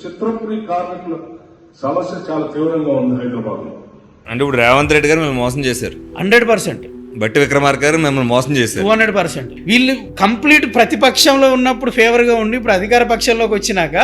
చిత్రపురి కార్మికుల సమస్య చాలా తీవ్రంగా ఉంది హైదరాబాద్ లో. అంటే ఇప్పుడు రేవంత్ రెడ్డి గారు మిమ్మల్ని మోసం చేశారు, 100%. బట్టి విక్రమార్క గారు మిమ్మల్ని మోసం చేశారు, 200%. వీళ్ళు కంప్లీట్ ప్రతిపక్షంలో ఉన్నప్పుడు ఫేవర్గా ఉండి ఇప్పుడు అధికార పక్షంలోకి వచ్చినాక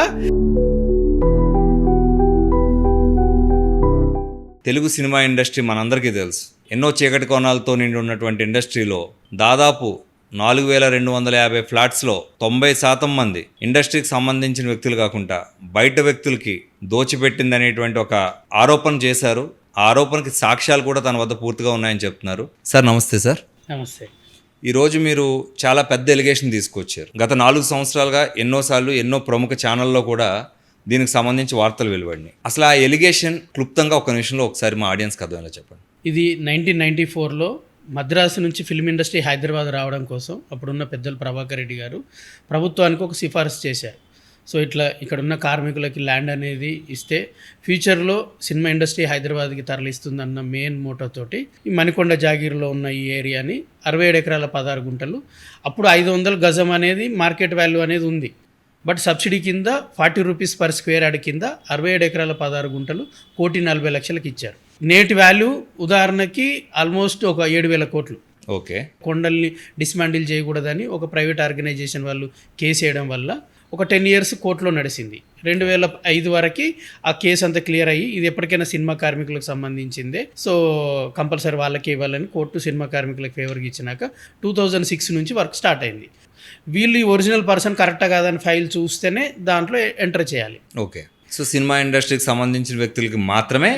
తెలుగు సినిమా ఇండస్ట్రీ మనందరికీ తెలుసు. ఎన్నో చీకటి కోణాలతో నిండి ఉన్నటువంటి ఇండస్ట్రీలో దాదాపు 4250 ఫ్లాట్స్లో 90% మంది ఇండస్ట్రీకి సంబంధించిన వ్యక్తులు కాకుండా బయట వ్యక్తులకి దోచిపెట్టిందనేటువంటి ఒక ఆరోపణ చేశారు. ఆ ఆరోపణకి సాక్ష్యాలు కూడా తన వద్ద పూర్తిగా ఉన్నాయని చెప్తున్నారు. సార్ నమస్తే సార్. నమస్తే. ఈరోజు మీరు చాలా పెద్ద ఎలిగేషన్ తీసుకొచ్చారు. గత 4 సంవత్సరాలుగా ఎన్నోసార్లు ఎన్నో ప్రముఖ ఛానల్లో కూడా దీనికి సంబంధించి వార్తలు వెలువడినాయి. అసలు ఆ ఎలిగేషన్ క్లుప్తంగా ఒక నిమిషంలో ఒకసారి మా ఆడియన్స్కి అర్థమయ్యేలా చెప్పండి. ఇది 1994లో మద్రాసు నుంచి ఫిల్మ్ ఇండస్ట్రీ హైదరాబాద్ రావడం కోసం అప్పుడున్న పెద్దలు ప్రభాకర్ రెడ్డి గారు ప్రభుత్వానికి ఒక సిఫారసు చేశారు. సో ఇట్లా ఇక్కడున్న కార్మికులకి ల్యాండ్ అనేది ఇస్తే ఫ్యూచర్లో సినిమా ఇండస్ట్రీ హైదరాబాద్కి తరలిస్తుందన్న మెయిన్ మోటోతోటి ఈ మణికొండ జాగీర్లో ఉన్న ఈ ఏరియాని 67 ఎకరాల 16 గుంటలు, అప్పుడు 500 గజం అనేది మార్కెట్ వాల్యూ అనేది ఉంది. బట్ సబ్సిడీ కింద 40 రూపీస్ పర్ స్క్వేర్ యార్డ్ కింద 67 ఎకరాల 16 గుంటలు 1,40,00,000కి ఇచ్చారు. నేటి వాల్యూ ఉదాహరణకి ఆల్మోస్ట్ ఒక 7,000 కోట్లు. ఓకే. కొండల్ని డిస్మాండిల్ చేయకూడదని ఒక ప్రైవేట్ ఆర్గనైజేషన్ వాళ్ళు కేసు వేయడం వల్ల ఒక 10 ఇయర్స్ కోర్టులో నడిచింది. 2005 వరకు ఆ కేసు అంతా క్లియర్ అయ్యి ఇది ఎప్పటికైనా సినిమా కార్మికులకు సంబంధించిందే, సో కంపల్సరీ వాళ్ళకి ఇవ్వాలని కోర్టు సినిమా కార్మికులకు ఫేవర్గా ఇచ్చినాక 2006 నుంచి వర్క్ స్టార్ట్ అయింది. వీళ్ళు ఈ ఒరిజినల్ పర్సన్ కరెక్టా కాదని ఫైల్ చూస్తేనే దాంట్లో ఎంటర్ చేయాలి. ఓకే. సో సినిమా ఇండస్ట్రీకి సంబంధించిన వ్యక్తులకి మాత్రమే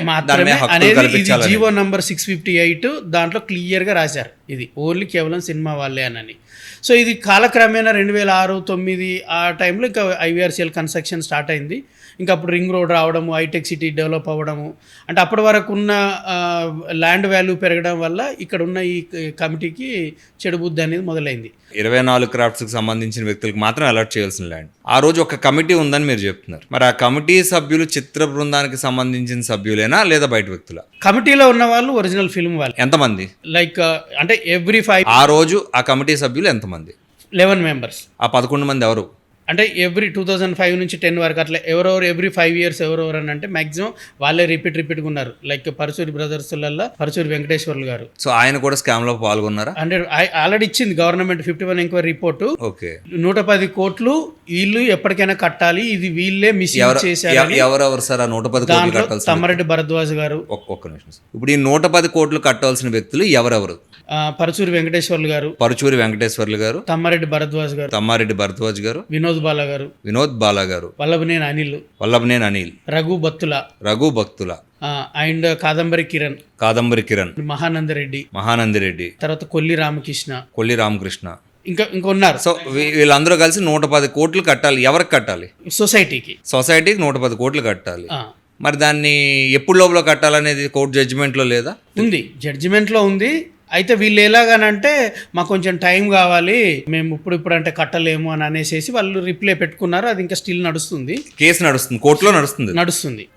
అనేది ఇది జీవో నంబర్ 658 దాంట్లో క్లియర్గా రాశారు. ఇది ఓన్లీ కేవలం సినిమా వాళ్ళే అని. సో ఇది కాలక్రమేణా 2006-09 ఆ టైంలో ఇంకా IVRCL కన్స్ట్రక్షన్ స్టార్ట్ అయింది. ఇంకా అప్పుడు రింగ్ రోడ్ రావడము, హైటెక్ సిటీ డెవలప్ అవ్వడము, అంటే అప్పటి వరకు ఉన్న ల్యాండ్ వాల్యూ పెరగడం వల్ల ఇక్కడ ఉన్న ఈ కమిటీకి చెడు బుద్ధి అనేది మొదలైంది. 24 క్రాఫ్ట్స్కి సంబంధించిన వ్యక్తులకు మాత్రం అలాట్ చేయాల్సిన ల్యాండ్. ఆ రోజు ఒక కమిటీ ఉందని మీరు చెప్తున్నారు. మరి ఆ కమిటీ సభ్యులు చిత్ర బృందానికి సంబంధించిన సభ్యులేనా లేదా బయట వ్యక్తుల? కమిటీలో ఉన్న వాళ్ళు ఒరిజినల్ ఫిల్మ్ వాళ్ళు. ఎంతమంది? లైక్ అంటే ఎవ్రీ 5 ఆ రోజు ఆ కమిటీ సభ్యులు ఎంతమంది? 11 మెంబర్స్. ఆ 11 మంది ఎవరు? అంటే ఎవ్రీ 2005 నుంచి 10 వరకు అట్లా ఎవరెవరు ఎవ్రీ 5 ఇయర్స్ ఎవరెవరు అని అంటే మ్యాక్సిమం వాళ్ళే రిపీట్గా ఉన్నారు. లైక్ పరచూరి బ్రదర్స్లలో పరచూరి వెంకటేశ్వర్లు గారు. సో ఆయన కూడా స్కామ్ లో పాల్గొన్నారా? అంటే ఆల్రెడీ ఇచ్చింది గవర్నమెంట్ 51 ఎంక్వైరీ రిపోర్టు. ఓకే. 110 కోట్లు వీళ్ళు ఎప్పటికైనా కట్టాలి, ఇది వీళ్ళే మిస్యూజ్ చేశారు. ఎవరెవరు సార్ ఆ 110 కోట్లు కట్టాల్సిన? తమ్మారెడ్డి భరద్వాజ్ గారు. ఒక్క నిమిషం. ఇప్పుడు ఈ 110 కోట్లు కట్టాల్సిన వ్యక్తులు ఎవరెవరు? పరచూరి వెంకటేశ్వర్లు గారు, పరచూరి వెంకటేశ్వర్లు గారు, తమ్మారెడ్డి భరద్వాజ్ గారు, తమ్మారెడ్డి భరద్వాజ్ గారు, వినోద్ బాలా గారు, వినోద్ బాలా గారు, వల్లభనేని అనిల్, రఘు భక్తుల అండ్ కాదంబరి కిరణ్, మహానందరెడ్డి, తర్వాత కొల్లి రామకృష్ణ, ఇంకా ఉన్నారు. సో వీళ్ళందరూ కలిసి 110 కోట్లు కట్టాలి. ఎవరికి కట్టాలి? సొసైటీకి 110 కోట్లు కట్టాలి. మరి దాన్ని ఎప్పుడు లోపల కట్టాలనేది కోర్టు జడ్జిమెంట్లో లేదా? ఉంది, జడ్జిమెంట్లో ఉంది. అయితే వీళ్ళు ఎలాగనంటే మాకు కొంచెం టైం కావాలి, మేము ఇప్పుడు అంటే కట్టలేము అని అనేసి వాళ్ళు రిప్లై పెట్టుకున్నారు. అది ఇంకా స్టిల్ నడుస్తుంది, కేసు నడుస్తుంది, కోర్టులో నడుస్తుంది.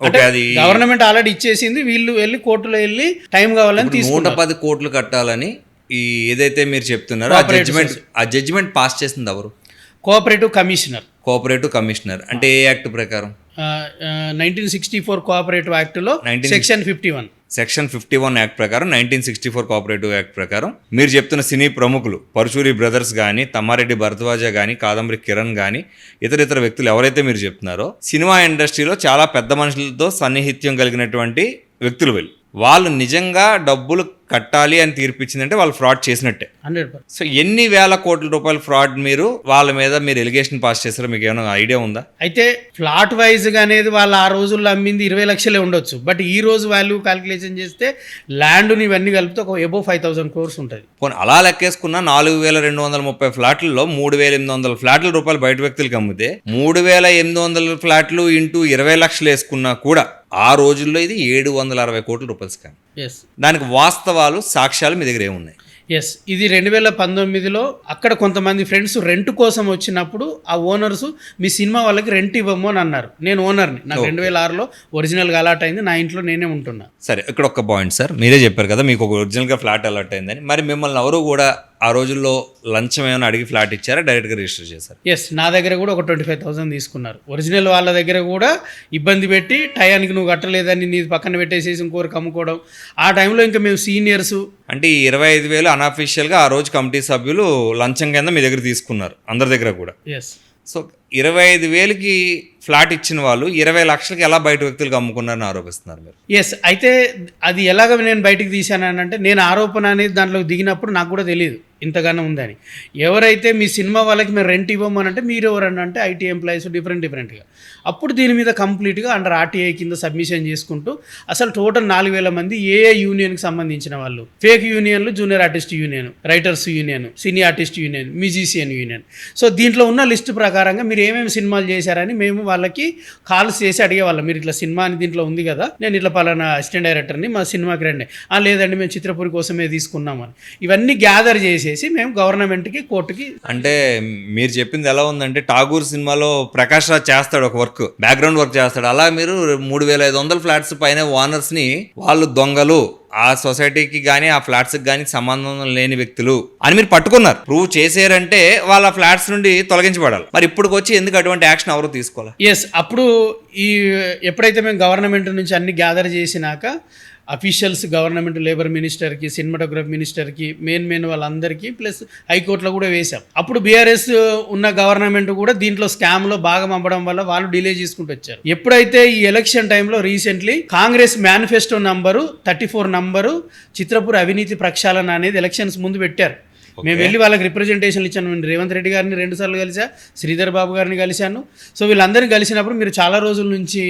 అంటే గవర్నమెంట్ ఆల్రెడీ ఇచ్చేసింది, వీళ్ళు వెళ్ళి కోర్టులో వెళ్ళి టైం కావాలని 110 కోట్లు కట్టాలని ఏదైతే మీరు చెప్తున్నారో ఆ జడ్జిమెంట్ పాస్ చేసింది ఎవరు? Cooperative commissioner. అంటే ఏ యాక్ట్ ప్రకారం? 1964 కోఆపరేటివ్ యాక్ట్లో సెక్షన్ 51 యాక్ట్ ప్రకారం 1964 కోఆపరేటివ్ యాక్ట్ ప్రకారం మీరు చెప్తున్న సినీ ప్రముఖులు పరచూరి బ్రదర్స్ కానీ, తమ్మారెడ్డి భరద్వాజ కానీ, కాదంబరి కిరణ్ కానీ, ఇతర వ్యక్తులు ఎవరైతే మీరు చెప్తున్నారో సినిమా ఇండస్ట్రీలో చాలా పెద్ద మనుషులతో సన్నిహిత్యం కలిగినటువంటి వ్యక్తులు వాళ్ళు నిజంగా డబ్బులు కట్టాలి అని తీర్పిచ్చిందంటే వాళ్ళు ఫ్రాడ్ చేసినట్టే. 100%. సో ఎన్ని వేల కోట్ల రూపాయల ఫ్రాడ్ వాళ్ళ మీద మీరు ఎలిగేషన్ పాస్ చేస్తారో మీకు ఏమైనా ఐడియా ఉందా? అయితే ఫ్లాట్ వైజ్గా అనేది వాళ్ళు ఆ రోజుల్లో అమ్మింది 20 లక్షలే ఉండొచ్చు. బట్ ఈ రోజు వాల్యూ క్యాలిక్యులేషన్ చేస్తే ల్యాండ్ని ఇవన్నీ కలిపితే ఒక అబోవ్ 5,000 crores ఉంటుంది. అలా లెక్కేసుకున్న 4,230 ఫ్లాట్లలో 3,800 ఫ్లాట్ల రూపాయలు బయట వ్యక్తులకు అమ్మితే 3,800 ఫ్లాట్లు ఇంటూ 20 లక్షలు వేసుకున్నా కూడా ఆ రోజుల్లో ఇది 760 కోట్ల రూపాయలు స్కామ్. దానికి వాస్తవాలు సాక్ష్యాలు మీ దగ్గర ఏమున్నాయి? ఇది 2019లో అక్కడ కొంతమంది ఫ్రెండ్స్ రెంట్ కోసం వచ్చినప్పుడు ఆ ఓనర్స్ మీ సినిమా వాళ్ళకి రెంట్ ఇవ్వము అని అన్నారు. నేను ఓనర్ని, నాకు 2006లో ఒరిజినల్గా అలాట్ అయింది, నా ఇంట్లో నేనే ఉంటున్నా. సరే, ఇక్కడ ఒక పాయింట్ సార్, మీరే చెప్పారు కదా మీకు ఒక ఒరిజినల్గా ఫ్లాట్ అలాట్ అయిందని. మరి మిమ్మల్ని ఎవరు కూడా ఆ రోజుల్లో లంచం ఏమైనా అడిగి ఫ్లాట్ ఇచ్చారా, డైరెక్ట్గా రిజిస్టర్ చేశారు? ఎస్, నా దగ్గర కూడా ఒక 25,000 తీసుకున్నారు. ఒరిజినల్ వాళ్ళ దగ్గర కూడా ఇబ్బంది పెట్టి టయానికి నువ్వు కట్టలేదని నీ పక్కన పెట్టేసేసి ఇంకోరికి అమ్ముకోవడం. ఆ టైంలో ఇంకా మేము సీనియర్స్. అంటే ఈ 25,000 అన్అఫీషియల్గా ఆ రోజు కమిటీ సభ్యులు లంచం కింద మీ దగ్గర తీసుకున్నారు అందరి దగ్గర కూడా. ఎస్. సో 25,000కి ఫ్లాట్ ఇచ్చిన వాళ్ళు 20 లక్షలకి ఎలా బయట వ్యక్తులకు అమ్ముకున్నారని ఆరోపిస్తున్నారు మీరు? ఎస్, అయితే అది ఎలాగ నేను బయటికి తీశానంటే, నేను ఆరోపణ అనేది దాంట్లో దిగినప్పుడు నాకు కూడా తెలియదు ఇంతగానో ఉందని. ఎవరైతే మీ సినిమా వాళ్ళకి మేము రెంట్ ఇవ్వమనంటే మీరు ఎవరన్నా అంటే ఐటీ ఎంప్లాయీస్ డిఫరెంట్గా. అప్పుడు దీని మీద కంప్లీట్గా అండర్ ఆర్టీఐ కింద సబ్మిషన్ చేసుకుంటూ అసలు టోటల్ 4,000 మంది ఏ యూనియన్కి సంబంధించిన వాళ్ళు, ఫేక్ యూనియన్లు, junior artist union, writers union, cine artist union, musician union. So దీంట్లో ఉన్న లిస్టు ప్రకారంగా మీరు ఏమేమి సినిమాలు చేశారని మేము వాళ్ళకి కాల్స్ చేసి అడిగేవాళ్ళం. మీరు ఇట్లా సినిమా అని దీంట్లో ఉంది కదా, నేను ఇట్లా పలానా అసిస్టెంట్ డైరెక్టర్ని, మా సినిమాకి రండి. లేదండి మేము చిత్రపురి కోసమే తీసుకున్నామని. ఇవన్నీ గ్యాదర్ చేసేసి మేము గవర్నమెంట్కి, కోర్టుకి. అంటే మీరు చెప్పింది ఎలా ఉందంటే, ఠాగూర్ సినిమాలో ప్రకాష్ రాజ్ చేస్తాడు ఒక వర్క్, బ్యాక్గ్రౌండ్ వర్క్ చేస్తాడు. అలా మీరు 3,500 ఫ్లాట్స్ పైన ఓనర్స్ని వాళ్ళు దొంగలు, ఆ సొసైటీకి కానీ ఆ ఫ్లాట్స్కి కానీ సంబంధం లేని వ్యక్తులు అని మీరు పట్టుకున్నారు, ప్రూవ్ చేసారంటే వాళ్ళ ఫ్లాట్స్ నుండి తొలగించబడాలి. మరి ఇప్పటికి వచ్చి ఎందుకు అటువంటి యాక్షన్ ఎవరు తీసుకోవాలి? ఎస్, అప్పుడు ఎప్పుడైతే మేము గవర్నమెంట్ నుంచి అన్ని గ్యాదర్ చేసినాక అఫీషియల్స్, గవర్నమెంట్ లేబర్ మినిస్టర్కి, సినిమాటోగ్రఫీ మినిస్టర్కి, మెయిన్ వాళ్ళందరికీ, ప్లస్ హైకోర్టులో కూడా వేశాం. అప్పుడు బీఆర్ఎస్ ఉన్న గవర్నమెంట్ కూడా దీంట్లో స్కామ్లో భాగం అవ్వడం వల్ల వాళ్ళు డిలే చేసుకుంటూ వచ్చారు. ఎప్పుడైతే ఈ ఎలక్షన్ టైంలో recently Congress manifesto number 34 number Chitrapuri అవినీతి ప్రక్షాళన అనేది ఎలక్షన్స్ ముందు పెట్టారు. మేము వెళ్ళి వాళ్ళకి రిప్రజెంటేషన్లు ఇచ్చాను. నేను రేవంత్ రెడ్డి గారిని 2 సార్లు కలిసా, శ్రీధర్ బాబు గారిని కలిశాను. సో వీళ్ళందరినీ కలిసినప్పుడు మీరు చాలా రోజుల నుంచి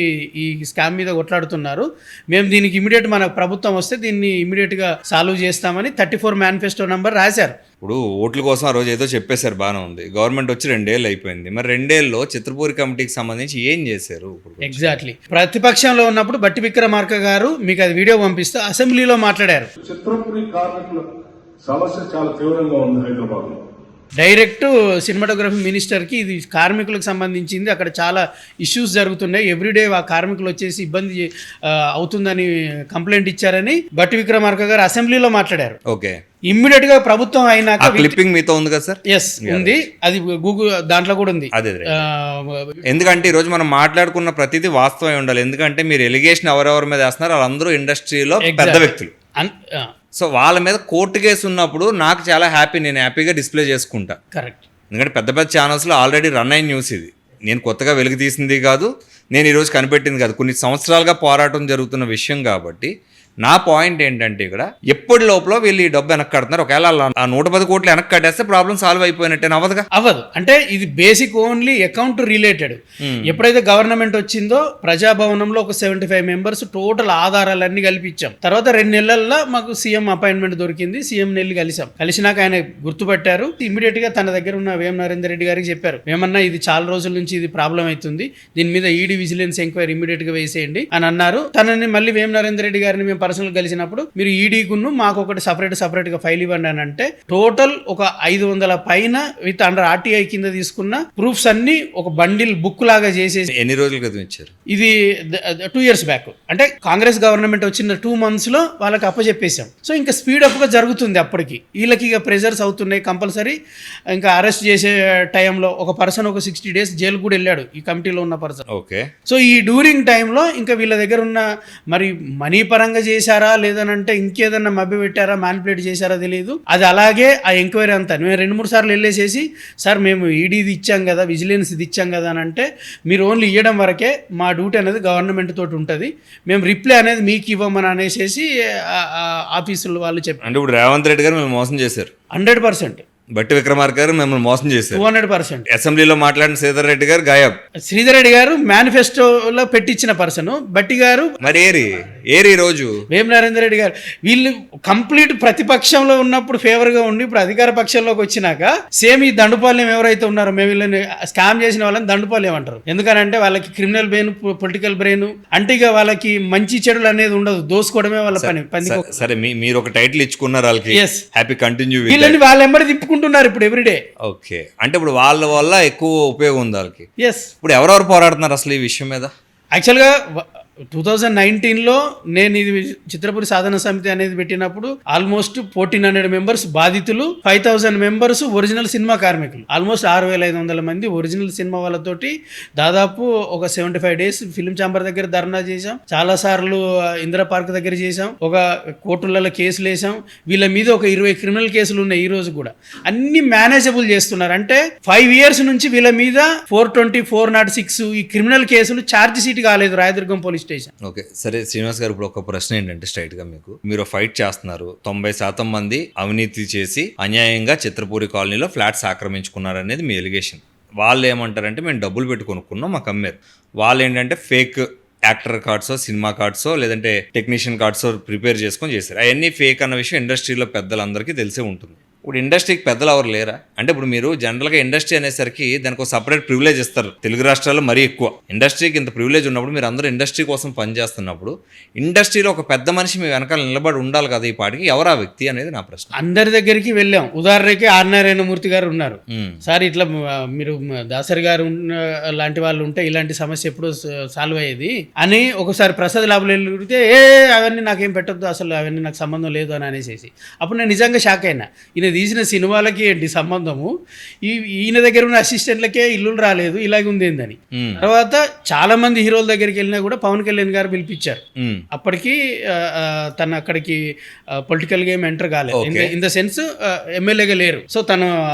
ఈ స్కామ్ మీద కొట్లాడుతున్నారు, మేము దీనికి ఇమీడియట్ మన ప్రభుత్వం వస్తే దీన్ని ఇమీడియట్గా సాల్వ్ చేస్తామని 34 మేనిఫెస్టో నెంబర్ రాశారు. ఇప్పుడు ఓట్ల కోసం ఆ రోజు ఏదో చెప్పేశారు, బాగానే ఉంది. గవర్నమెంట్ వచ్చి 2 ఏళ్ళు అయిపోయింది. మరి 2 ఏళ్ళలో చిత్రపూరి కమిటీకి సంబంధించి ఏం చేశారు? ఎగ్జాక్ట్లీ ప్రతిపక్షంలో ఉన్నప్పుడు బట్టి విక్రమార్క గారు, మీకు అది వీడియో పంపిస్తూ అసెంబ్లీలో మాట్లాడారు. చిత్రపురి కార్మికుల సమస్య చాలా తీవ్రంగా ఉంది హైదరాబాద్ లో. డైరెక్ట్ సినిమాటోగ్రఫీ మినిస్టర్కి ఇది కార్మికులకు సంబంధించింది, అక్కడ చాలా ఇష్యూస్ జరుగుతున్నాయి, ఎవ్రీడే ఆ కార్మికులు వచ్చేసి ఇబ్బంది అవుతుందని కంప్లైంట్ ఇచ్చారని బట్టి విక్రమార్క గారు అసెంబ్లీలో మాట్లాడారు. ఓకే, ఇమ్మీడియట్ గా ప్రభుత్వం అయినాక క్లిప్పింగ్ మీతో ఉంది కదా సార్? ఎస్ ఉంది, అది గూగుల్ దాంట్లో కూడా ఉంది. అదే, ఎందుకంటే ఈరోజు మనం మాట్లాడుకున్న ప్రతిదీ వాస్తవమే ఉండాలి. ఎందుకంటే మీరు ఎలిగేషన్ ఎవరెవరి మీద వేస్తున్నారు వాళ్ళందరూ ఇండస్ట్రీలో పెద్ద వ్యక్తులు. సో వాళ్ళ మీద కోర్టు కేసు ఉన్నప్పుడు నాకు చాలా హ్యాపీ, నేను హ్యాపీగా డిస్ప్లే చేసుకుంటా. కరెక్ట్, ఎందుకంటే పెద్ద పెద్ద ఛానల్స్లో ఆల్రెడీ రన్ అయిన న్యూస్ ఇది. నేను కొత్తగా వెలుగు తీసింది కాదు, నేను ఈరోజు కనిపెట్టింది కాదు, కొన్ని సంవత్సరాలుగా పోరాటం జరుగుతున్న విషయం. కాబట్టి నా పాయింట్ ఏంటంటే, ఇక్కడ ఎప్పటి లోపల వీళ్ళు ఈ డబ్బు వెనక్కి కడుతున్నారు. ఒకవేళ ఆ 110 కోట్లు వెనక్కి కట్టేస్తే ప్రాబ్లం సాల్వ్ అయిపోయినట్టే అవ్వదుగా? అవ్వదు. అంటే ఇది బేసిక్ ఓన్లీ అకౌంట్ రిలేటెడ్. ఎప్పుడైతే గవర్నమెంట్ వచ్చిందో ప్రజాభవనంలో ఒక 75 మెంబర్స్ టోటల్ ఆధారాలన్నీ కల్పించాం. తర్వాత 2 నెలల్లో మాకు సీఎం అపాయింట్మెంట్ దొరికింది. సీఎం వెళ్ళి కలిసినాక ఆయన గుర్తుపట్టారు. ఇమీడియట్ గా తన దగ్గర ఉన్న వేం నరేందర్ రెడ్డి గారికి చెప్పారు, ఏమన్నా ఇది చాలా రోజుల నుంచి ఇది ప్రాబ్లం అవుతుంది, దీని మీద ఈడీ విజిలెన్స్ ఎంక్వైరీ ఇమీడియట్ గా వేసేయండి అని అన్నారు. తనని మళ్ళీ వేం నరేందర్ రెడ్డి గారిని మేము పర్సనల్ కలిసినప్పుడు మీరు ఈడీకును మాకు ఒకటి సపరేట్ గా ఫైల్ ఇవ్వండి అని అంటే, టోటల్ ఒక 500 పైన విత్ అండర్ ఆర్టీఐ కింద తీసుకున్న ప్రూఫ్స్ అన్ని ఒక బండిల్ బుక్ లాగా చేసేసి. ఎన్ని రోజుల క్రితం ఇచ్చారు ఇది? 2 years బ్యాక్. అంటే కాంగ్రెస్ గవర్నమెంట్ వచ్చిన 2 months లో వాళ్ళకి అప్పచెప్పేశాం. సో ఇంకా స్పీడప్ గా జరుగుతుంది. అప్పటికి వీళ్ళకి ఇక ప్రెజర్స్ అవుతున్నాయి. కంపల్సరీ ఇంకా అరెస్ట్ చేసే టైంలో ఒక పర్సన్ ఒక 60 days జైలు కూడా వెళ్ళాడు, ఈ కమిటీలో ఉన్న పర్సన్. ఓకే, సో ఈ డ్యూరింగ్ టైంలో ఇంకా వీళ్ళ దగ్గర ఉన్న మరి మనీ పరంగా చేశారా లేదనంటే ఇంకేదన్నా మభ్య పెట్టారా, మ్యానిపులేట్ చేశారా తెలియదు. అది అలాగే ఆ ఎంక్వైరీ అంతా మేము 2-3 సార్లు వెళ్ళేసేసి, సార్ మేము ఈడీది ఇచ్చాం కదా, విజిలెన్స్ ఇది ఇచ్చాం కదా అని అంటే, మీరు ఓన్లీ ఇవ్వడం వరకే, మా డ్యూటీ అనేది గవర్నమెంట్ తోటి ఉంటుంది, మేము రిప్లై అనేది మీకు ఇవ్వమని అనేసి ఆఫీసులు వాళ్ళు చెప్పారు. అంటే ఇప్పుడు రేవంత్ రెడ్డి గారు మేము మోసం చేశారు 100%. బట్టి విక్రమార్క గారు మిమ్మల్ని మోసం చేశారు 200%. అసెంబ్లీలో మాట్లాడిన శ్రీధర్ రెడ్డి గారు గాయబ్. శ్రీధర్ రెడ్డి గారు మేనిఫెస్టోలో పెట్టించిన పర్సన్, బట్టి గారు మరి ఏరి రోజు వేం నరేందర్ రెడ్డి గారు. వీళ్ళు కంప్లీట్ ప్రతిపక్షంలో ఉన్నప్పుడు ఫేవర్ గా ఉండి ఇప్పుడు అధికార పక్షంలోకి వచ్చినాక సేమ్ ఈ దండుపాలెం ఎవరైతే ఉన్నారో, మేము వీళ్ళని స్కామ్ చేసిన వాళ్ళని దండుపాలెం అంటారు. ఎందుకనంటే వాళ్ళకి క్రిమినల్ బ్రెయిన్, పొలిటికల్ బ్రెయిన్, అంటే ఇక వాళ్ళకి మంచి చెడులు అనేది ఉండదు, దోసుకోవడమే వాళ్ళ పని. సరే, మీరు ఒక టైటిల్ ఇచ్చుకున్నారు వాళ్ళకి, హ్యాపీ కంటిన్యూ. వీళ్ళని వాళ్ళ ఎంబడి తిప్పుకుంటున్నారు ఇప్పుడు ఎవ్రీడే. ఓకే, అంటే ఇప్పుడు వాళ్ళ వల్ల ఎక్కువ ఉపయోగం ఉంది వాళ్ళకి. ఎస్. ఇప్పుడు ఎవరెవరు పోరాడుతున్నారు అసలు ఈ విషయం మీద? యాక్చువల్గా 2019లో నేను ఇది చిత్రపురి సాధన సమితి అనేది పెట్టినప్పుడు ఆల్మోస్ట్ 1400 మెంబర్స్ బాధితులు, 5000 మెంబర్స్ ఒరిజినల్ సినిమా కార్మికులు, ఆల్మోస్ట్ 6500 మంది ఒరిజినల్ సినిమా వాళ్ళతోటి దాదాపు ఒక 75 డేస్ ఫిల్మ్ ఛాంబర్ దగ్గర ధర్నా చేశాం, చాలా సార్లు ఇందిరా పార్క్ దగ్గర చేశాం, ఒక కోర్టులలో కేసులు వేసాం. వీళ్ళ మీద ఒక 20 క్రిమినల్ కేసులు ఉన్నాయి ఈ రోజు కూడా. అన్ని మేనేజబుల్ చేస్తున్నారు. అంటే 5 years నుంచి వీళ్ళ మీద 420, 406 ఈ క్రిమినల్ కేసులు ఛార్జ్ షీట్ కాలేదు రాయదుర్గం పోలీస్ స్టేషన్. ఓకే సరే శ్రీనివాస్ గారు, ఇప్పుడు ఒక ప్రశ్న ఏంటంటే స్ట్రైట్ గా మీరు ఫైట్ చేస్తున్నారు, 90% మంది అవినీతి చేసి అన్యాయంగా చిత్రపూరి కాలనీలో ఫ్లాట్స్ ఆక్రమించుకున్నారనేది మీ ఎలిగేషన్. వాళ్ళు ఏమంటారంటే మేము డబ్బులు పెట్టి కొనుక్కున్నాం, మాకు అమ్మారు. వాళ్ళు ఏంటంటే ఫేక్ యాక్టర్ కార్డ్సో, సినిమా కార్డ్సో, లేదంటే టెక్నీషియన్ కార్డ్సో ప్రిపేర్ చేసుకొని చేశారు. అవన్నీ ఫేక్ అన్న విషయం ఇండస్ట్రీలో పెద్దలందరికీ తెలిసే ఉంటుంది. ఇప్పుడు ఇండస్ట్రీకి పెద్దలు ఎవరు లేరా? అంటే ఇప్పుడు మీరు జనరల్గా ఇండస్ట్రీ అనేసరికి దానికి ఒక సపరేట్ ప్రివిలేజ్ ఇస్తారు. తెలుగు రాష్ట్రాల్లో మరీ ఎక్కువ ఇండస్ట్రీకి ఇంత ప్రివిలేజ్ ఉన్నప్పుడు, మీరు అందరూ ఇండస్ట్రీ కోసం పనిచేస్తున్నప్పుడు ఇండస్ట్రీలో ఒక పెద్ద మనిషి మీ వెనకాల నిలబడి ఉండాలి కదా. ఈ పాటికి ఎవరు ఆ వ్యక్తి అనేది నా ప్రశ్న. అందరి దగ్గరికి వెళ్ళాం. ఉదాహరణకి ఆర్ నారాయణమూర్తి గారు ఉన్నారు. సార్ ఇట్లా మీరు దాసరి గారు లాంటి వాళ్ళు ఉంటే ఇలాంటి సమస్య ఎప్పుడు సాల్వ్ అయ్యేది అని ఒకసారి ప్రసాద్ లాభలు వెళ్తే అవన్నీ నాకేం పెట్టద్దు, అసలు అవన్నీ నాకు సంబంధం లేదు అని అనేసి. అప్పుడు నేను నిజంగా షాక్ అయినా. ఈయన తీసిన సినిమాలకి ఏంటి సంబంధము, ఈయన దగ్గర ఉన్న అసిస్టెంట్లకే ఇల్లు రాలేదు, ఇలాగే ఉంది ఏందని. తర్వాత చాలా మంది హీరోల దగ్గరికి వెళ్ళినా కూడా పవన్ కళ్యాణ్ గారు పిలిపించారు. అప్పటికి తను అక్కడికి పొలిటికల్ గేమ్ ఎంటర్ కాలేదు, ఇన్ ద సెన్స్ ఎమ్మెల్యేగా లేరు. సో తను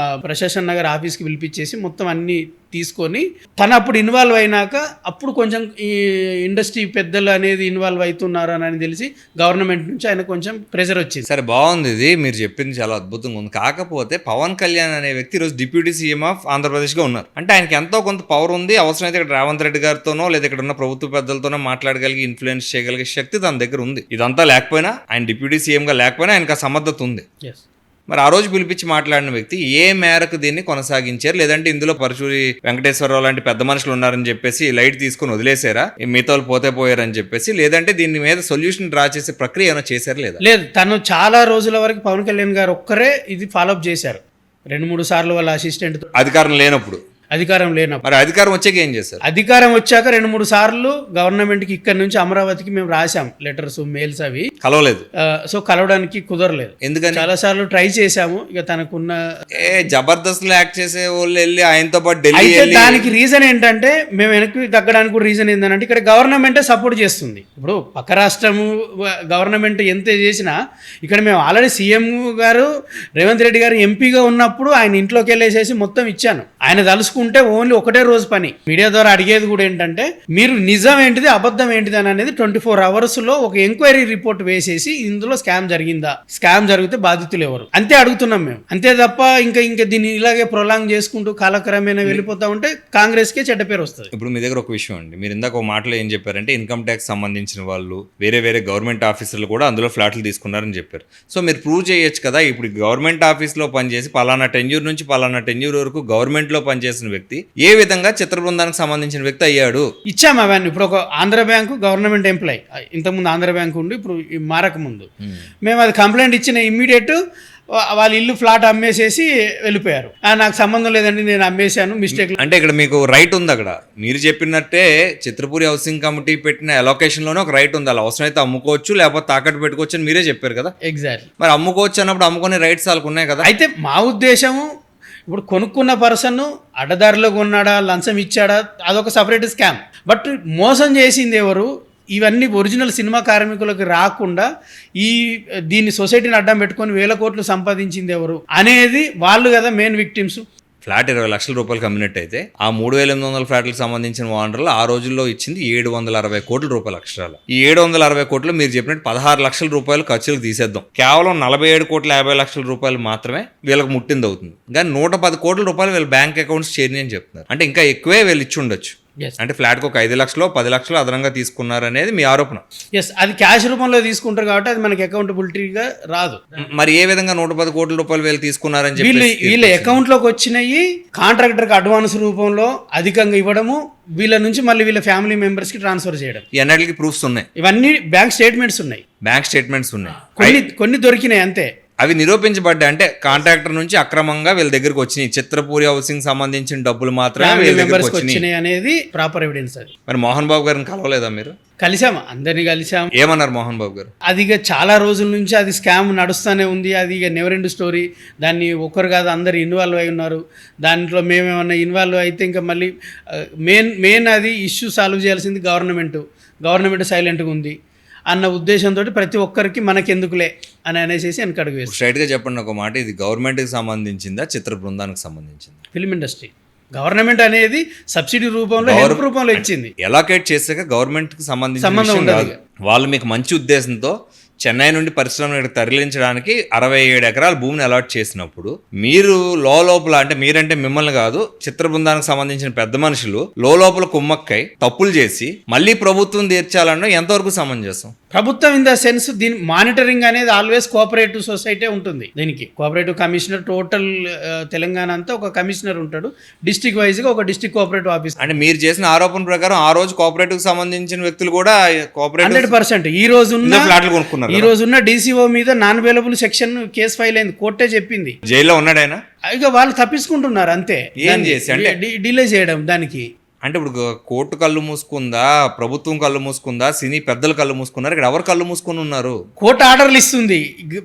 ప్రశాసన్ నగర్ ఆఫీస్కి పిలిపించేసి మొత్తం అన్ని తీసుకొని తను అప్పుడు ఇన్వాల్వ్ అయినాక అప్పుడు కొంచెం ఈ ఇండస్ట్రీ పెద్దలు అనేది ఇన్వాల్వ్ అవుతున్నారు అని తెలిసి గవర్నమెంట్ నుంచి ఆయన కొంచెం ప్రెషర్ వచ్చింది. సరే బాగుంది, ఇది మీరు చెప్పింది చాలా అద్భుతంగా ఉంది. కాకపోతే పవన్ కళ్యాణ్ అనే వ్యక్తి ఈరోజు డిప్యూటీ సీఎం ఆఫ్ ఆంధ్రప్రదేశ్గా ఉన్నారు. అంటే ఆయనకి ఎంతో కొంత పవర్ ఉంది. అవసరమైతే ఇక్కడ రేవంత్ రెడ్డి గారితోనో లేదా ఇక్కడ ఉన్న ప్రభుత్వ పెద్దలతోనో మాట్లాడగలిగి ఇన్ఫ్లుయెన్స్ చేయగలిగే శక్తి తన దగ్గర ఉంది. ఇదంతా లేకపోయినా, ఆయన డిప్యూటీ సీఎంగా లేకపోయినా ఆయనకు ఆ సమర్థత ఉంది. మరి ఆ రోజు పిలిపించి మాట్లాడిన వ్యక్తి ఏ మేరకు దీన్ని కొనసాగించారు? లేదంటే ఇందులో పరచూరి వెంకటేశ్వరరావు లాంటి పెద్ద మనుషులు ఉన్నారని చెప్పేసి లైట్ తీసుకొని వదిలేసారా, మిగతా వాళ్ళు పోతే పోయారని చెప్పేసి? లేదంటే దీని మీద సొల్యూషన్ డ్రా చేసే ప్రక్రియ ఏమైనా చేశారా? లేదా లేదు, తను చాలా రోజుల వరకు పవన్ కళ్యాణ్ గారు ఒక్కరే ఇది ఫాలోఅప్ చేశారు. 2-3 సార్లు వాళ్ళ అసిస్టెంట్ అధికారం లేనప్పుడు మరి అధికారం వచ్చాక ఏం చేశారు? అధికారం వచ్చాక 2-3 సార్లు గవర్నమెంట్కి ఇక్కడ నుంచి అమరావతికి మేము రాసాం లెటర్స్, మెయిల్స్, అవి కలవలేదు. సో కలవడానికి కుదరలేదు. ఎందుకని? చాలా సార్లు ట్రై చేశాము. ఇక తనకున్న జబర్దస్త్ లో యాక్ట్ చేసే వాళ్ళు వెళ్ళి ఆయనతో పాటు ఢిల్లీ. అయితే దానికి రీజన్ ఏంటంటే మేము వెనక్కి తగ్గడానికి కూడా రీజన్ ఏంటంటే ఇక్కడ గవర్నమెంటే సపోర్ట్ చేస్తుంది. ఇప్పుడు పక్క రాష్ట్రము గవర్నమెంట్ ఎంత చేసినా ఇక్కడ మేము ఆల్రెడీ సీఎం గారు రేవంత్ రెడ్డి గారు ఎంపీగా ఉన్నప్పుడు ఆయన ఇంట్లోకి వెళ్ళేసేసి మొత్తం ఇచ్చాను. ఆయన తలుసుకుంటే ఓన్లీ ఒకటే రోజు పని. మీడియా ద్వారా అడిగేది కూడా ఏంటంటే మీరు నిజం ఏంటిది అబద్ధం ఏంటిది అని అనేది 24 hours లో ఒక ఎంక్వైరీ రిపోర్ట్ వేసేసి ఇందులో స్కామ్ జరిగిందా, స్కామ్ జరిగితే బాధితులు ఎవరు, అంతే అడుగుతున్నాం మేము. అంతే తప్ప ఇంకా దీన్ని ఇలాగే ప్రొలాంగ్ చేసుకుంటూ కాలక్రమేణా వెళ్ళిపోతా ఉంటే కాంగ్రెస్కే చెడ్డ పేరు వస్తుంది. ఇప్పుడు మీ దగ్గర ఒక విషయం అండి, మీరు ఇందాక ఒక మాటలో ఏం చెప్పారంటే ఇన్కమ్ ట్యాక్స్ సంబంధించిన వాళ్ళు వేరే గవర్నమెంట్ ఆఫీసర్లు కూడా అందులో ఫ్లాట్లు తీసుకున్నారని చెప్పారు. సో మీరు ప్రూవ్ చేయొచ్చు కదా. ఇప్పుడు గవర్నమెంట్ ఆఫీస్లో పనిచేసి పలానా టెన్యూర్ నుంచి పలానా టెన్యూర్ వరకు గవర్నమెంట్లో పనిచేసిన వ్యక్తి ఏ విధంగా చిత్ర బృందానికి సంబంధించిన వ్యక్తి అయ్యాడు? ఇచ్చాము అవన్నీ. ఇప్పుడు ఒక ఆంధ్ర బ్యాంకు గవర్నమెంట్ ఎంప్లాయ్, ఇంతకుముందు ఆంధ్ర బ్యాంకు ఉండి ఇప్పుడు మారక ముందు మేము అది కంప్లైంట్ ఇచ్చిన ఇమ్మీడియట్ వాళ్ళ ఇల్లు ఫ్లాట్ అమ్మేసేసి వెళ్ళిపోయారు. నాకు సంబంధం లేదండి, నేను అమ్మేశాను, మిస్టేక్. అంటే ఇక్కడ మీకు రైట్ ఉంది. అక్కడ మీరు చెప్పినట్టే చిత్రపూరి హౌసింగ్ కమిటీ పెట్టిన అలొకేషన్ లోనే ఒక రైట్ ఉంది. అలా అవసరమైతే అమ్ముకోవచ్చు, లేకపోతే తాకట్టు పెట్టుకోవచ్చు అని మీరే చెప్పారు కదా. ఎగ్జాక్ట్లీ. మరి అమ్ముకోవచ్చు అన్నప్పుడు అమ్ముకునే రైట్స్ వాళ్ళకు ఉన్నాయి కదా. అయితే మా ఉద్దేశము ఇప్పుడు కొనుక్కున్న పర్సన్ అడ్డదారిలో కొన్నాడా, లంచం ఇచ్చాడా, అదొక సపరేట్ స్కామ్. బట్ మోసం చేసింది ఎవరు, ఇవన్నీ ఒరిజినల్ సినిమా కార్మికులకు రాకుండా దీన్ని సొసైటీని అడ్డం పెట్టుకొని 1000 కోట్లు సంపాదించింది ఎవరు అనేది వాళ్ళు కదా మెయిన్ విక్టిమ్స్. ఫ్లాట్ 20 లక్షల రూపాయలు కమ్మినట్టు అయితే ఆ 3800 ఫ్లాట్లకు సంబంధించిన ఓనర్లు ఆ రోజుల్లో ఇచ్చింది 760 కోట్ల రూపాయలు అక్షరాలు. ఈ 760 కోట్లు మీరు చెప్పినట్టు 16 లక్షల రూపాయలు ఖర్చులకు తీసేద్దాం. కేవలం 47 కోట్ల 50 లక్షల రూపాయలు మాత్రమే వీళ్ళకి ముట్టింది అవుతుంది. కానీ 110 కోట్ల రూపాయలు వీళ్ళ బ్యాంక్ అకౌంట్స్ చేరినాయి అని చెప్తున్నారు. అంటే ఇంకా ఎక్కువే వీళ్ళు ఇచ్చి ఉండొచ్చు. అంటే ఫ్లాట్కి ఒక 5 లక్షలు 10 లక్షలు అదనంగా తీసుకున్నారు అనేది మీ ఆరోపణ. ఎస్, అది క్యాష్ రూపంలో తీసుకుంటారు కాబట్టి అది మనకి అకౌంటబిలిటీగా రాదు. మరి ఏ విధంగా 110 కోట్ల రూపాయలు వీళ్ళు తీసుకున్నారని చెప్పి వీళ్ళ అకౌంట్ లోకి వచ్చినాయి కాంట్రాక్టర్కి అడ్వాన్స్ రూపంలో అధికంగా ఇవ్వడము, వీళ్ళ నుంచి మళ్ళీ వీళ్ళ ఫ్యామిలీ మెంబర్స్ కి ట్రాన్స్ఫర్ చేయడం. ఎన్నటికి ప్రూఫ్స్ ఉన్నాయి, ఇవన్నీ బ్యాంక్ స్టేట్మెంట్స్ ఉన్నాయి. కొన్ని దొరికినాయి అంతే. అవి నిరూపించబడ్డాయి, అంటే కాంట్రాక్టర్ నుంచి అక్రమంగా వీళ్ళ దగ్గరికి వచ్చినాయి, చిత్రపూరి హౌసింగ్ సంబంధించిన డబ్బులు మాత్రమే వీళ్ళ దగ్గరికి మెంబర్స్కి వచ్చినాయి. వచ్చినాయి అనేది ప్రాపర్ ఎవిడెన్స్. అది మరి మోహన్ బాబు గారిని కలవలేదా మీరు? కలిసాము, అందరినీ కలిసాము. ఏమన్నారు మోహన్ బాబు గారు? అది ఇక చాలా రోజుల నుంచి అది స్కామ్ నడుస్తూనే ఉంది, అది ఇక నెవర్ ఎండ్ స్టోరీ. దాన్ని ఒక్కరు కాదు అందరు ఇన్వాల్వ్ అయి ఉన్నారు. దాంట్లో మేమేమన్నా ఇన్వాల్వ్ అయితే ఇంకా మళ్ళీ మెయిన్ అది ఇష్యూ సాల్వ్ చేయాల్సింది గవర్నమెంట్ సైలెంట్గా ఉంది అన్న ఉద్దేశంతో ప్రతి ఒక్కరికి మనకెందుకులే అని అనేసి వెనకడుగు వేసి. స్ట్రైట్గా చెప్పండి ఒక మాట, ఇది గవర్నమెంట్కి సంబంధించిందా చిత్ర బృందానికి సంబంధించిందా? ఫిల్మ్ ఇండస్ట్రీ గవర్నమెంట్ అనేది సబ్సిడీ రూపంలో హెల్ప్ రూపంలో ఇచ్చింది. ఎలాకేట్ చేసాక గవర్నమెంట్కి సంబంధించిన సంబంధం విషయం ఉండదు. కాదు. వాళ్ళు మీకు మంచి ఉద్దేశంతో చెన్నై నుండి పరిశ్రమను తరలించడానికి 67 ఎకరాల భూమిని అలాట్ చేసినప్పుడు మీరు లోపల, అంటే మీరంటే మిమ్మల్ని కాదు, చిత్ర బృందానికి సంబంధించిన పెద్ద మనుషులు లోపల కుమ్మక్కై తప్పులు చేసి మళ్ళీ ప్రభుత్వం తీర్చాలన్న ఎంతవరకు సమంజసం? ప్రభుత్వం ఇన్ ద సెన్స్ దీని మానిటరింగ్ అనేది ఆల్వేస్ కోఆపరేటివ్ సొసైటీ ఉంటుంది. దీనికి కోఆపరేటివ్ కమిషనర్, టోటల్ తెలంగాణ అంతా ఒక కమిషనర్ ఉంటాడు, డిస్ట్రిక్ట్ వైజ్గా ఒక డిస్ట్రిక్ట్ కోఆపరేటివ్ ఆఫీస్. అంటే మీరు చేసిన ఆరోపణ ప్రకారం ఆ రోజు కోఆపరేటివ్ సంబంధించిన వ్యక్తులు కూడా 100% ఈ రోజున్న ఫ్లాట్లు కొనుక్కున్నారు. ఈ రోజున్న డీసీఓ మీద non available section case file అయింది, కోర్టే చెప్పింది. జైల్లో ఉన్నాడు ఆయన. ఇక వాళ్ళు తప్పించుకుంటున్నారు అంతే, ఏం చేసి అంటే డిలే చేయడం దానికి. అంటే ఇప్పుడు కోర్టు కళ్ళు మూసుకుందా, ప్రభుత్వం కళ్ళు మూసుకుందా, సినీ పెద్దలు కళ్ళు మూసుకున్నారు? ఇక్కడ ఎవరు కళ్ళు మూసుకుని ఉన్నారు? కోర్టు ఆర్డర్లు ఇస్తుంది,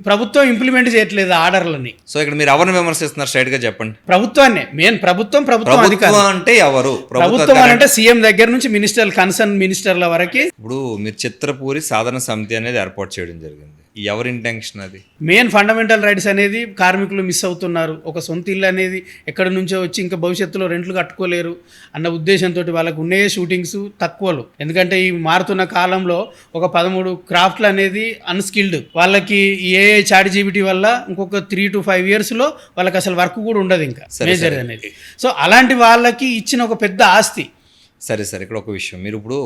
ప్రభుత్వం ఇంప్లిమెంట్ చేయట్లేదు ఆర్డర్లని. సో ఇక్కడ మీరు ఎవరిని విమర్శిస్తున్నారు? స్ట్రైట్ గా చెప్పండి. ప్రభుత్వాన్ని, మెయిన్ ప్రభుత్వం అధికారం అంటే ఎవరు? ప్రభుత్వం అంటే సీఎం దగ్గర నుంచి మినిస్టర్, కన్సర్న్ మినిస్టర్ల వరకు. ఇప్పుడు మీరు చిత్రపూరి సాధన సమితి అనేది ఏర్పాటు చేయడం జరిగింది, ఎవరి ఇంటెన్షన్ అది? మెయిన్ ఫండమెంటల్ రైట్స్ అనేది కార్మికులు మిస్ అవుతున్నారు. ఒక సొంత ఇల్లు అనేది ఎక్కడి నుంచో వచ్చి ఇంకా భవిష్యత్తులో రెంట్లు కట్టుకోలేరు అన్న ఉద్దేశంతో వాళ్ళకు ఉన్నాయే షూటింగ్స్ తక్కువలు. ఎందుకంటే ఈ మారుతున్న కాలంలో ఒక 13 క్రాఫ్ట్లు అనేది అన్స్కిల్డ్ వాళ్ళకి ఏఐ చాట్ జీబీటీ వల్ల ఇంకొక 3 to 5 yearsలో వాళ్ళకి అసలు వర్క్ కూడా ఉండదు ఇంకా మేజర్ అనేది. సో అలాంటి వాళ్ళకి ఇచ్చిన ఒక పెద్ద ఆస్తి. సరే ఇక్కడ ఒక విషయం, మీరు ఇప్పుడు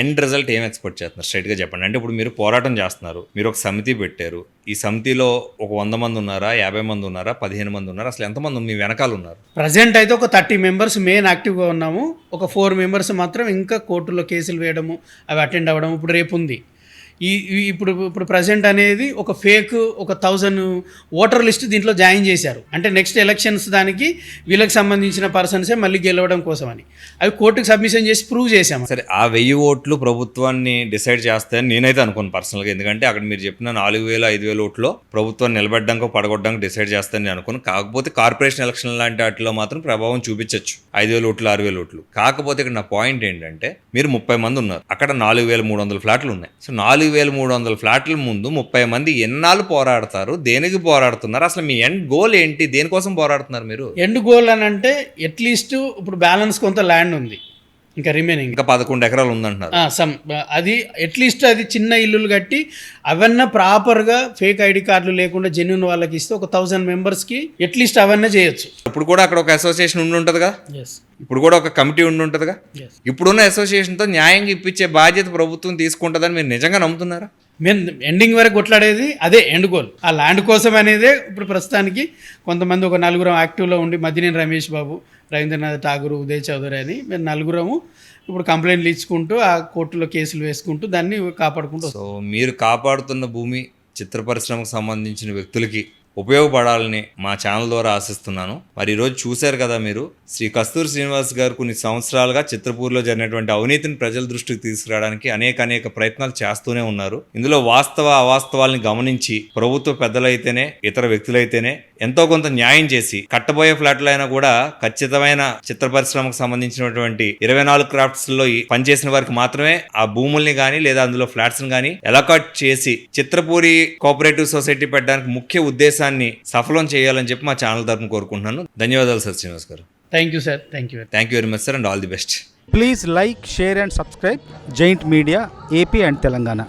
ఎండ్ రిజల్ట్ ఏం ఎక్స్పెక్ట్ చేస్తున్నారు? స్ట్రైట్గా చెప్పండి. అంటే ఇప్పుడు మీరు పోరాటం చేస్తున్నారు, మీరు ఒక సమితి పెట్టారు, ఈ సమితిలో ఒక 100 మంది ఉన్నారా, 50 మంది ఉన్నారా, 15 మంది ఉన్నారా, అసలు ఎంతమంది మీ వెనకాల ఉన్నారు? ప్రజెంట్ అయితే ఒక 30 members మెయిన్ యాక్టివ్గా ఉన్నాము. ఒక 4 members మాత్రం ఇంకా కోర్టులో కేసులు వేయడము, అవి అటెండ్ అవ్వడం ఇప్పుడు రేపు ఉంది. ఇప్పుడు ప్రజెంట్ అనేది ఒక ఫేక్ 1000 ఓటర్ లిస్ట్ దీంట్లో జాయిన్ చేశారు. అంటే నెక్స్ట్ ఎలక్షన్స్ దానికి వీళ్ళకి సంబంధించిన పర్సన్సే మళ్ళీ గెలవడం కోసం అని అవి కోర్టుకు సబ్మిషన్ చేసి ప్రూవ్ చేశాము. సరే, ఆ 1000 ఓట్లు ప్రభుత్వాన్ని డిసైడ్ చేస్తాయని నేనైతే అనుకోను పర్సనల్గా. ఎందుకంటే అక్కడ మీరు చెప్పిన 4000, 5000 ఓట్లో ప్రభుత్వాన్ని నిలబెట్టడానికి పడగొట్టడానికి డిసైడ్ చేస్తానని నేను అనుకోను. కాకపోతే కార్పొరేషన్ ఎలక్షన్ లాంటి వాటిలో మాత్రం ప్రభావం చూపించవచ్చు, 5000 ఓట్లు, 6000 ఓట్లు. కాకపోతే ఇక్కడ నా పాయింట్ ఏంటంటే మీరు 30 మంది ఉన్నారు, అక్కడ 4300 ఫ్లాట్లు ఉన్నాయి. సో 4300 ఫ్లాట్ల ముందు 30 మంది ఎన్నాళ్ళు పోరాడతారు? దేనికి పోరాడుతున్నారు? అసలు మీ ఎండ్ గోల్ ఏంటి? దేనికోసం పోరాడుతున్నారు మీరు? ఎండ్ గోల్ అని అంటే అట్లీస్ట్ ఇప్పుడు బ్యాలెన్స్ కొంత ల్యాండ్ ఉంది, ఇంకా రిమైనింగ్ ఇంకా 11 ఎకరాలు ఉందంటున్నారు. అది అట్లీస్ట్ అది చిన్న ఇల్లులు కట్టి అవన్నీ ప్రాపర్గా ఫేక్ ఐడి కార్డులు లేకుండా జెన్యున్ వాళ్ళకి ఇస్తే ఒక 1000 members అట్లీస్ట్ అవన్నీ చేయొచ్చు. ఇప్పుడు కూడా అక్కడ ఒక అసోసియేషన్ ఉండి ఉంటుందిగా, ఇప్పుడు కూడా ఒక కమిటీ ఉండి ఉంటుందిగా. ఇప్పుడున్న అసోసియేషన్తో న్యాయంగా ఇప్పించే బాధ్యత ప్రభుత్వం తీసుకుంటుందని మీరు నిజంగా నమ్ముతున్నారా? మేము ఎండింగ్ వరకు కొట్లాడేది అదే ఎండ్ గోల్, ఆ ల్యాండ్ కోసం అనేదే. ఇప్పుడు ప్రస్తుతానికి కొంతమంది ఒక 4 యాక్టివ్లో ఉండి, మధ్యనేని రమేష్ బాబు, రవీంద్రనాథ్ ఠాగూర్, ఉదయ్ చౌదరి అని మేము 4 ఇప్పుడు కంప్లైంట్లు ఇచ్చుకుంటూ ఆ కోర్టులో కేసులు వేసుకుంటూ దాన్ని కాపాడుకుంటూ. సో మీరు కాపాడుతున్న భూమి చిత్ర పరిశ్రమకు సంబంధించిన వ్యక్తులకి ఉపయోగపడాలని మా ఛానల్ ద్వారా ఆశిస్తున్నాను. మరి ఈరోజు చూశారు కదా మీరు, శ్రీ కస్తూరి శ్రీనివాస్ గారు కొన్ని సంవత్సరాలుగా చిత్రపూర్లో జరిగినటువంటి అవినీతిని ప్రజల దృష్టికి తీసుకురావడానికి అనేక ప్రయత్నాలు చేస్తూనే ఉన్నారు. ఇందులో వాస్తవ అవాస్తవాల్ని గమనించి ప్రభుత్వ పెద్దలైతేనే, ఇతర వ్యక్తులైతేనే ఎంతో కొంత న్యాయం చేసి కట్టబోయే ఫ్లాట్లైనా కూడా ఖచ్చితమైన చిత్ర పరిశ్రమకు సంబంధించినటువంటి 24 క్రాఫ్ట్స్లో పనిచేసిన వారికి మాత్రమే ఆ భూముల్ని కానీ లేదా అందులో ఫ్లాట్స్ని కానీ అలాట్ చేసి చిత్రపూరి కోఆపరేటివ్ సొసైటీ పెట్టడానికి ముఖ్య ఉద్దేశాన్ని సఫలం చేయాలని చెప్పి మా ఛానల్ తరఫున కోరుకుంటున్నాను. ధన్యవాదాలు సార్ శ్రీనివాస్ గారు. Thank you sir. Thank you very much sir, and all the best. Please like, share and subscribe Giant Media AP and Telangana.